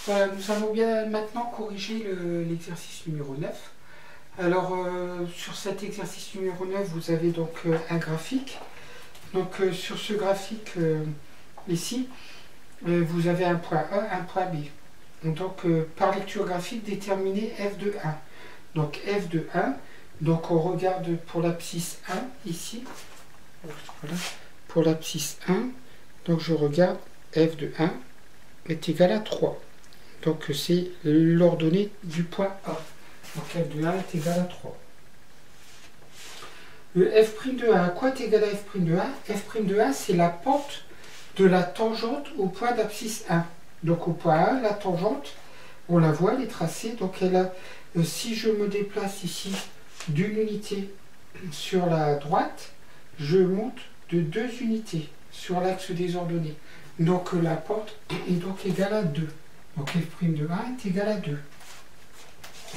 Voilà, nous allons bien maintenant corriger l'exercice numéro 9. Alors, sur cet exercice numéro 9, vous avez donc un graphique. Donc, sur ce graphique ici, vous avez un point A, un point B. Donc, par lecture graphique, déterminez f de 1. Donc, f de 1, donc on regarde pour l'abscisse 1 ici. Voilà. Pour l'abscisse 1, donc je regarde f de 1 est égal à 3. Donc c'est l'ordonnée du point A. Donc f de 1 est égal à 3. Le f' de 1, à quoi est égal à f' de 1? F' de 1, c'est la pente de la tangente au point d'abscisse 1. Donc au point 1, la tangente, on la voit, elle est tracée. Donc elle a, si je me déplace ici d'une unité sur la droite, je monte de 2 unités sur l'axe des ordonnées. Donc la pente est donc égale à 2. Donc f' de 1 est égal à 2.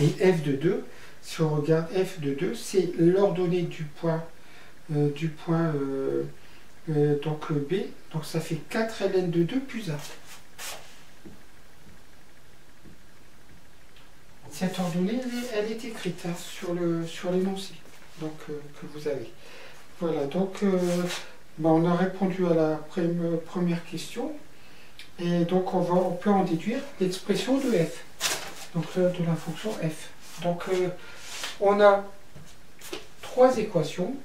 Et f de 2, si on regarde f de 2, c'est l'ordonnée du point, donc B. Donc ça fait 4 ln de 2 plus 1. Cette ordonnée, elle est écrite hein, sur l'énoncé que vous avez. Voilà, donc on a répondu à la première question. Et donc on peut en déduire l'expression de f, donc de la fonction f. Donc on a 3 équations,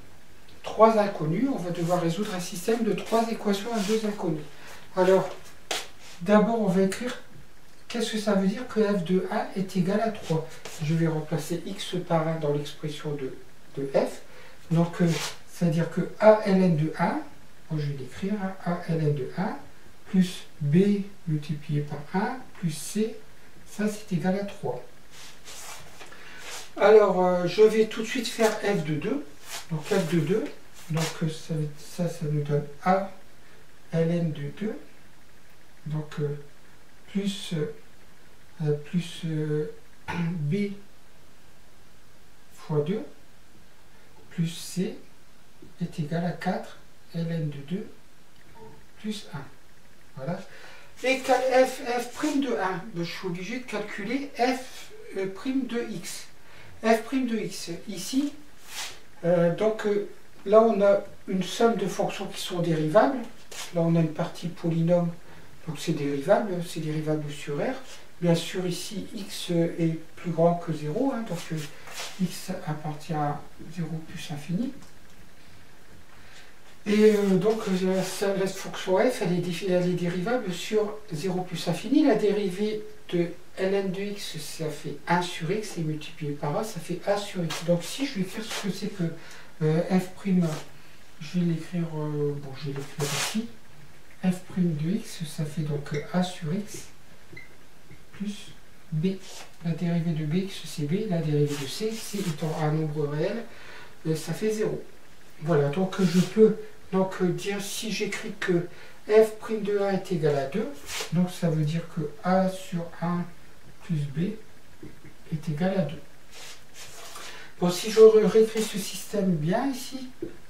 3 inconnus. On va devoir résoudre un système de 3 équations à 2 inconnus. Alors, d'abord on va écrire qu'est-ce que ça veut dire que f de 1 est égal à 3. Je vais remplacer x par 1 dans l'expression de f. Donc, c'est-à-dire que a ln de 1, je vais l'écrire, a ln de 1, plus b multiplié par 1, plus c, ça c'est égal à 3. Alors, je vais tout de suite faire f de 2. Donc f de 2, donc ça nous donne a ln de 2, donc plus b fois 2, plus c est égal à 4 ln de 2 plus 1. Voilà. Et f' de 1, je suis obligé de calculer f' de x. f' de x, ici, donc là on a une somme de fonctions qui sont dérivables. Là on a une partie polynôme, donc c'est dérivable sur R. Bien sûr ici x est plus grand que 0, hein, donc x appartient à 0 plus infini. Et donc la fonction f, elle est dérivable sur 0 plus infini. La dérivée de ln de x, ça fait 1 sur x, et multiplié par a, ça fait a sur x. Donc si je vais écrire ce que c'est que f', je vais l'écrire ici. f' de x, ça fait donc a sur x plus b. La dérivée de bx, c'est b. La dérivée de c, étant un nombre réel, ça fait 0. Voilà, donc je peux dire, si j'écris que f' de 1 est égal à 2, donc ça veut dire que a sur 1 plus b est égal à 2. Bon, si je réécris ce système bien ici,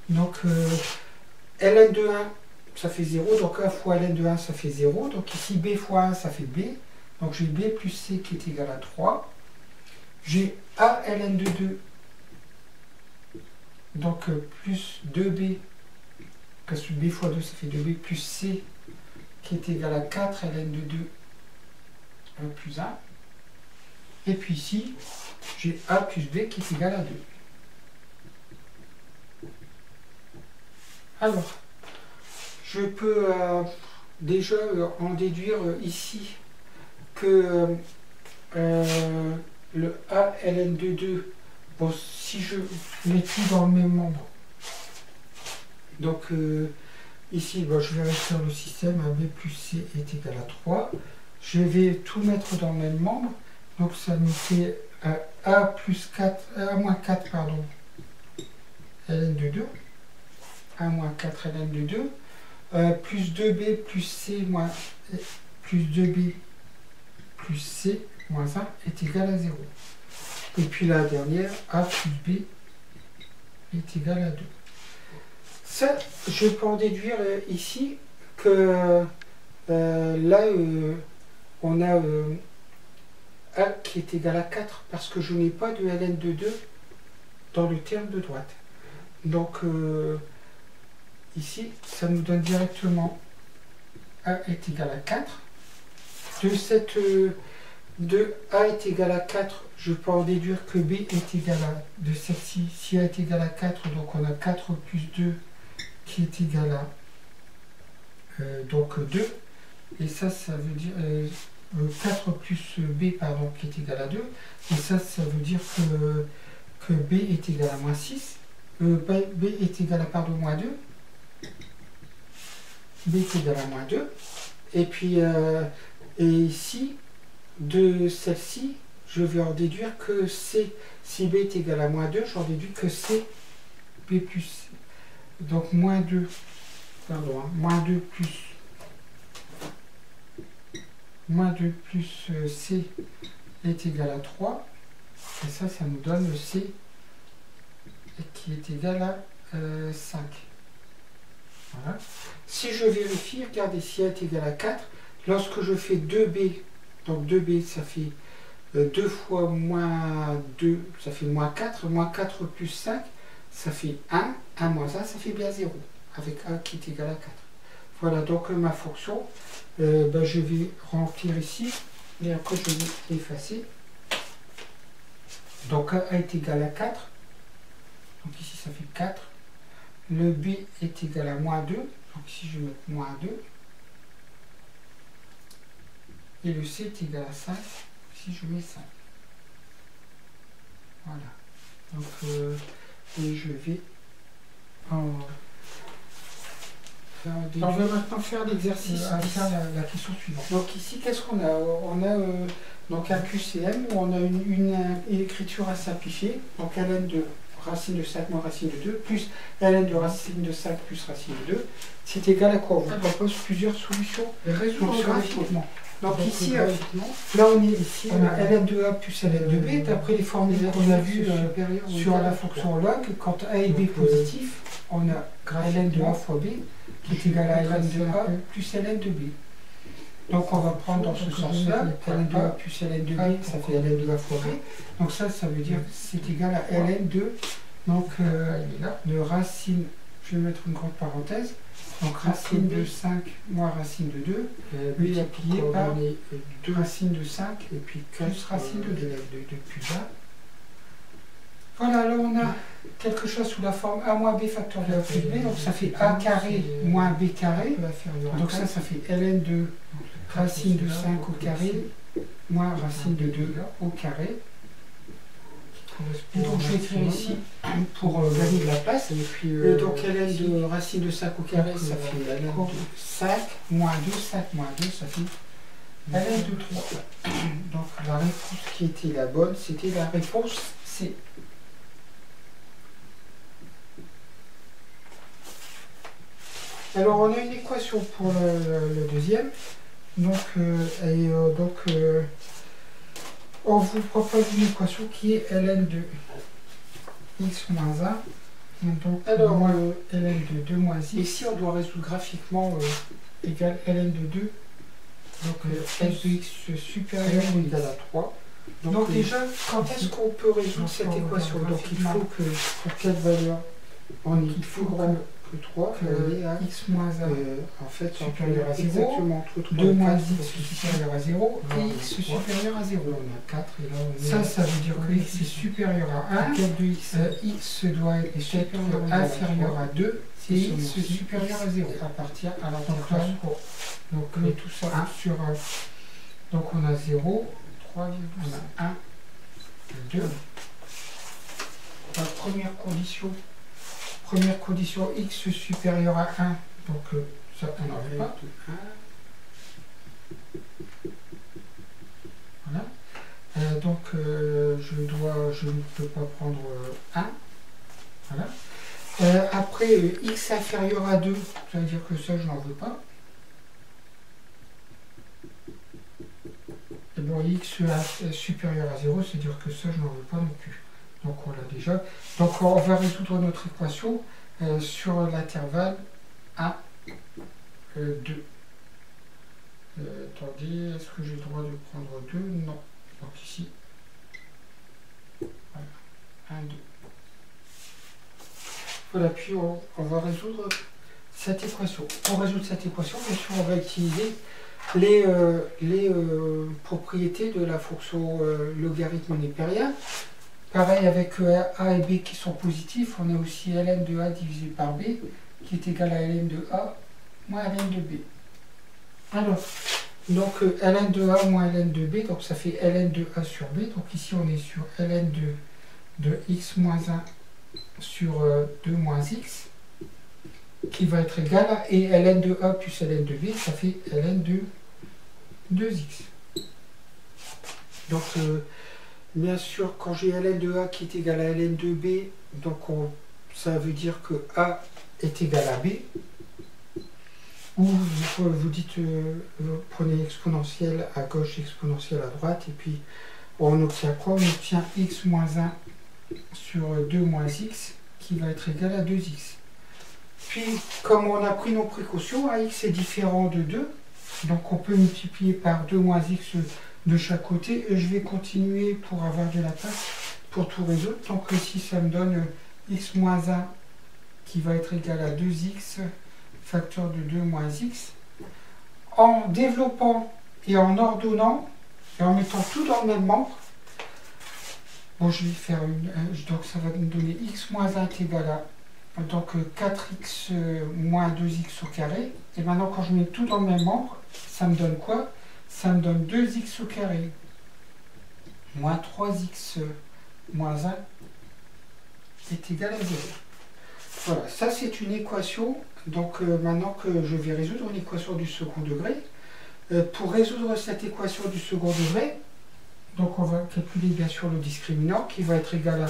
donc ln de 1, ça fait 0, donc a fois ln de 1, ça fait 0, donc ici b fois 1, ça fait b, donc j'ai b plus c qui est égal à 3, j'ai a ln de 2, donc plus 2b, parce que b fois 2 ça fait 2b, plus c qui est égal à 4 ln de 2 plus 1. Et puis ici, j'ai a plus b qui est égal à 2. Alors, je peux déjà en déduire ici que le a ln de 2, bon, si je mets tout dans le même membre, donc ici, je vais réécrire le système, b plus c est égal à 3. Je vais tout mettre dans le même membre, donc ça nous fait a plus 4, a moins 4, pardon, ln de 2, a moins 4 ln de 2, plus 2b plus c moins, plus 2b plus c moins 1 est égal à 0. Et puis la dernière, a plus b est égal à 2. Ça, je peux en déduire ici que là, on a A qui est égal à 4 parce que je n'ai pas de ln de 2 dans le terme de droite. Donc ici, ça nous donne directement A est égal à 4. De A est égal à 4, je peux en déduire que B est égal à, de celle-ci, si A est égal à 4, donc on a 4 plus 2 qui est égal à donc 2. Et ça veut dire 4 plus B, pardon, qui est égal à 2. Et ça veut dire que B est égal à moins 6. B est égal à, pardon, moins 2. B est égal à moins 2. Et puis, et ici, de celle-ci, je vais en déduire que C, si B est égal à moins 2, j'en déduis que C, B plus C. Donc moins 2, pardon, hein, moins 2 plus C est égal à 3. Et ça nous donne le C qui est égal à 5. Voilà. Si je vérifie, regardez, si A est égal à 4, lorsque je fais 2B, donc 2B, ça fait 2 fois moins 2, ça fait moins 4, moins 4 plus 5, ça fait 1, 1 moins 1, ça fait bien 0, avec A qui est égal à 4. Voilà, donc ma fonction, je vais remplir ici, et après je vais effacer. Donc A est égal à 4, donc ici ça fait 4. Le B est égal à moins 2, donc ici je vais mettre moins 2. Et le C est égal à 5, ici je mets 5. Voilà. Donc, et je vais on va maintenant faire l'exercice, faire la question suivante. Donc ici, qu'est-ce qu'on a? On a donc un QCM où on a une écriture à simplifier, donc ln de racine de 5 moins racine de 2, plus ln de racine de 5 plus racine de 2, c'est égal à quoi? On vous propose plusieurs solutions. Résoudre graphiquement. Donc ici, là on est ici, on a ln de A plus ln de B, d'après les formules qu'on a vues sur la fonction log, quand A est B positif, on a ln de A fois B qui est égal à ln de A plus ln de B. Donc on va prendre dans ce sens-là, ln de A plus ln de B, ça fait ln de A fois B. Donc ça veut dire que c'est égal à ln de, donc de racine, je vais mettre une grande parenthèse, donc racine de 5 moins racine de 2, multiplié par 2 racines de 5 et puis plus racine de 2, de plus A. Voilà, là on a quelque chose sous la forme A moins B factoriel plus B, donc ça fait A carré moins B carré, donc ça fait ln de racine de 5 au carré moins racine de 2 au carré. Et donc je vais écrire ici pour gagner de la place. Et puis, donc ln de racine de 5 au carré, ça fait ln de 5 moins 2, 5 moins 2, ça fait ln de 3. Donc la réponse qui était la bonne, c'était la réponse C. Alors on a une équation pour le deuxième. Donc, on vous propose une équation qui est ln de x moins 1. Donc, alors, ln de 2 moins x. Ici, on doit résoudre graphiquement égal ln de 2. Donc, f de x supérieur ou égal à 3. Donc déjà, quand est-ce qu'on peut résoudre cette équation? Donc, il faut que, pour quelle valeur il faut que 3, que x moins 1 en fait, supérieur à 0, exactement, 2 moins x supérieur à 0 et x supérieur à 0. On a 4 et là on est ça veut dire que x est supérieur à 1, x doit être inférieur à 2 et x supérieur à 0 à partir à l'intervalle. Donc tout ça sur donc on a 0, 3, on a 1, 2. La première condition, x supérieur à 1, donc ça on n'en fait pas. Voilà. Donc je ne peux pas prendre 1. Voilà. Après, x inférieur à 2, ça veut dire que ça je n'en veux pas. Et bon, x supérieur à 0, c'est-à-dire que ça je n'en veux pas non plus. Donc on l'a déjà. Donc on va résoudre notre équation sur l'intervalle 1, 2. Attendez, est-ce que j'ai le droit de prendre 2? Non. Donc ici, voilà, 1, 2. Voilà, puis on va résoudre cette équation. Pour résoudre cette équation, bien sûr, on va utiliser les propriétés de la fonction logarithme népérien. Pareil avec A et B qui sont positifs, on a aussi ln de A divisé par B qui est égal à ln de A moins ln de B. Alors, donc ln de A moins ln de B, donc ça fait ln de A sur B. Donc ici on est sur ln de x moins 1 sur 2 moins x qui va être égal à, et ln de A plus ln de B, ça fait ln de 2x. Donc bien sûr, quand j'ai ln de A qui est égal à ln de B, donc ça veut dire que A est égal à B. Ou vous dites, vous prenez exponentielle à gauche, exponentielle à droite, et puis on obtient quoi? On obtient x moins 1 sur 2 moins x, qui va être égal à 2x. Puis, comme on a pris nos précautions, ax est différent de 2, donc on peut multiplier par 2 moins x de chaque côté, et je vais continuer pour avoir de la place pour tout résoudre. Donc ici, ça me donne x moins 1 qui va être égal à 2x facteur de 2 moins x. En développant et en ordonnant, et en mettant tout dans le même membre, bon, je vais faire donc ça va me donner x moins 1 est égal à donc 4x moins 2x au carré. Et maintenant, quand je mets tout dans le même membre, ça me donne quoi? Ça me donne 2x au carré moins 3x moins 1 est égal à 0. Voilà, ça c'est une équation. Donc maintenant que je vais résoudre une équation du second degré, pour résoudre cette équation du second degré, donc on va calculer bien sûr le discriminant qui va être égal à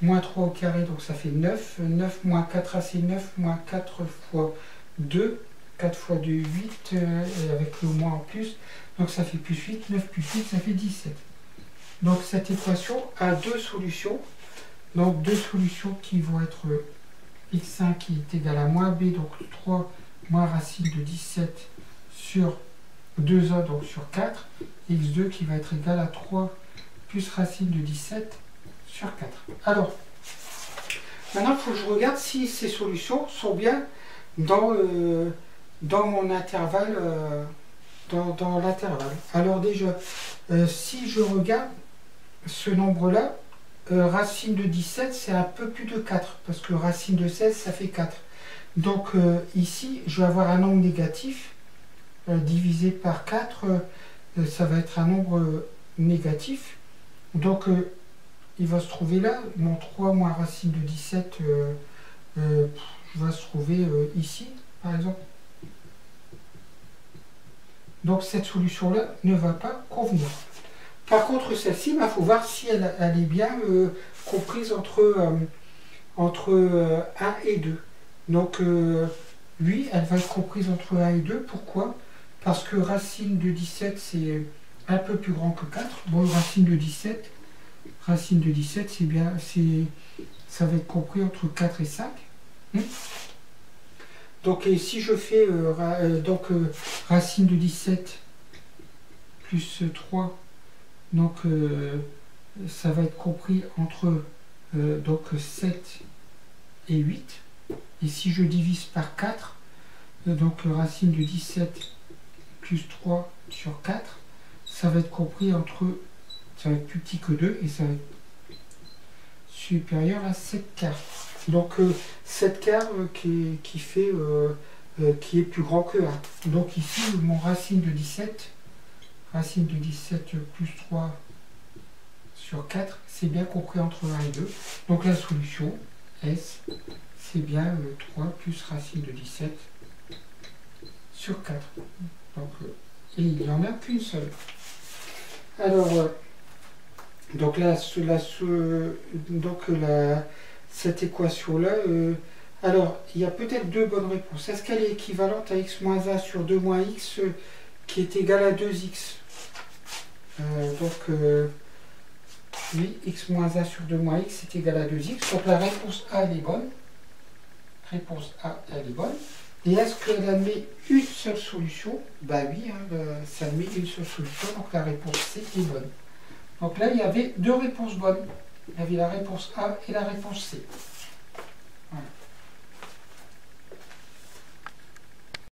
moins 3 au carré, donc ça fait 9. 9 moins 4a c'est 9 moins 4 fois 2. 4 fois 2, 8, et avec le moins en plus, donc ça fait plus 8, 9 plus 8, ça fait 17. Donc cette équation a deux solutions, donc deux solutions qui vont être x1 qui est égal à moins b, donc 3 moins racine de 17 sur 2a, donc sur 4, x2 qui va être égal à 3 plus racine de 17 sur 4. Alors, maintenant il faut que je regarde si ces solutions sont bien dans mon intervalle, dans l'intervalle. Alors déjà, si je regarde ce nombre-là, racine de 17, c'est un peu plus de 4, parce que racine de 16, ça fait 4. Donc ici, je vais avoir un nombre négatif, divisé par 4, ça va être un nombre négatif. Donc il va se trouver là, mon 3 moins racine de 17 va se trouver ici, par exemple. Donc cette solution-là ne va pas convenir. Par contre, celle-ci, il faut voir si elle est bien comprise entre 1 et 2. Donc oui, elle va être comprise entre 1 et 2. Pourquoi? Parce que racine de 17, c'est un peu plus grand que 4. Bon, racine de 17, c'est bien, ça va être compris entre 4 et 5. Donc si je fais racine de 17 plus 3, donc ça va être compris entre donc 7 et 8. Et si je divise par 4, donc racine de 17 plus 3 sur 4, ça va être compris entre, ça va être plus petit que 2 et ça va être supérieur à 7 quarts. Donc 7 quarts qui est plus grand que 1. Donc ici, mon racine de 17 plus 3 sur 4, c'est bien compris entre 1 et 2. Donc la solution, S, c'est bien 3 plus racine de 17 sur 4. Donc, et il n'y en a qu'une seule. Alors, donc là, cette équation-là, alors, il y a peut-être deux bonnes réponses. Est-ce qu'elle est équivalente à x moins 1 sur 2 moins x qui est égal à 2x? Oui, x moins 1 sur 2 moins x est égal à 2x. Donc la réponse A, elle est bonne. Réponse A, elle est bonne. Et est-ce qu'elle admet une seule solution? Ben oui, hein, ça admet une seule solution, donc la réponse C est bonne. Donc là, il y avait deux réponses bonnes. Il y avait la réponse A et la réponse C.